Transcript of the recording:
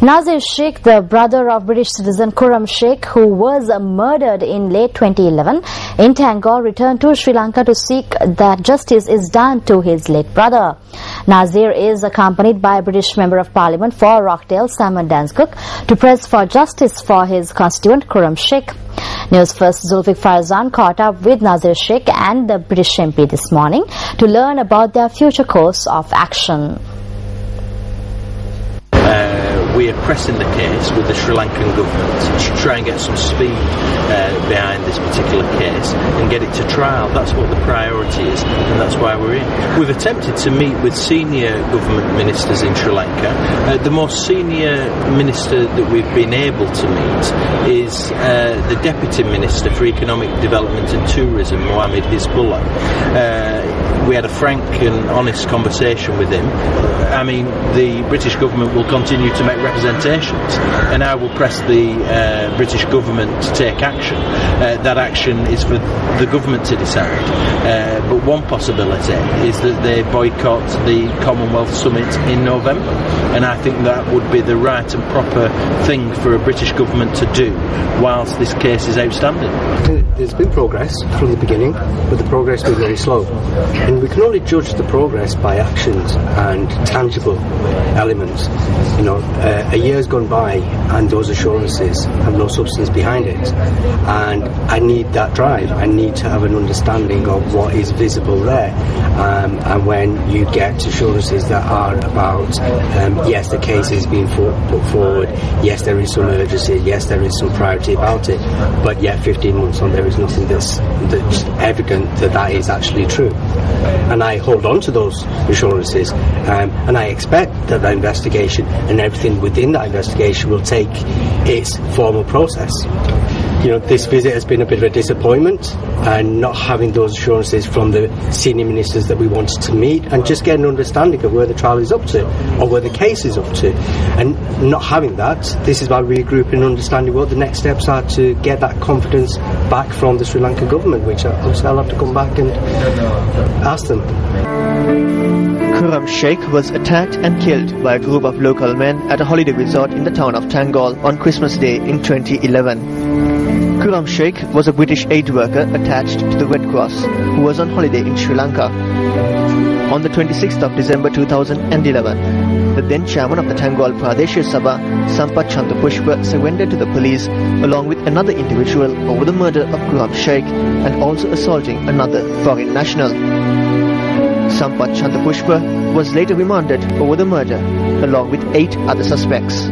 Nazir Sheikh, the brother of British citizen Khurram Sheikh, who was murdered in late 2011 in Tangol, returned to Sri Lanka to seek that justice is done to his late brother. Nazir is accompanied by British Member of Parliament for Rockdale, Simon Danskuk, to press for justice for his constituent Khurram Sheikh. News First Zulfiq Farzan caught up with Nazir Sheikh and the British MP this morning to learn about their future course of action. We are pressing the case with the Sri Lankan government to try and get some speed behind this particular case and get it to trial. That's what the priority is, and that's why we're in. We've attempted to meet with senior government ministers in Sri Lanka. The most senior minister that we've been able to meet is the Deputy Minister for Economic Development and Tourism, Mohammed Hizbullah. We had a frank and honest conversation with him. I mean, the British government will continue to make representations, and I will press the British government to take action. That action is for the government to decide. But one possibility is that they boycott the Commonwealth Summit in November, and I think that would be the right and proper thing for a British government to do whilst this case is outstanding. There's been progress from the beginning, but the progress was very slow. And we can only judge the progress by actions and tangible elements. You know, a year's gone by and those assurances have no substance behind it. And I need that drive. I need to have an understanding of what is visible there. And when you get assurances that are about, yes, the case is being put forward, yes, there is some urgency, yes, there is some priority about it, but yet 15 months on there is nothing that's evident that is actually true. And I hold on to those assurances, and I expect that the investigation and everything within that investigation will take its formal process. You know, this visit has been a bit of a disappointment, and not having those assurances from the senior ministers that we wanted to meet and just get an understanding of where the trial is up to or where the case is up to. And not having that, this is by regrouping and understanding what the next steps are to get that confidence back from the Sri Lankan government, which obviously I'll have to come back and ask them. Khurram Sheikh was attacked and killed by a group of local men at a holiday resort in the town of Tangol on Christmas Day in 2011. Khurram Sheikh was a British aid worker attached to the Red Cross who was on holiday in Sri Lanka. On the 26th of December 2011, the then chairman of the Tangol Pradeshia Sabha, Sampath Chandrapushpa, surrendered to the police along with another individual over the murder of Khurram Sheikh and also assaulting another foreign national. Sampath Chandrapushpa was later remanded over the murder along with 8 other suspects.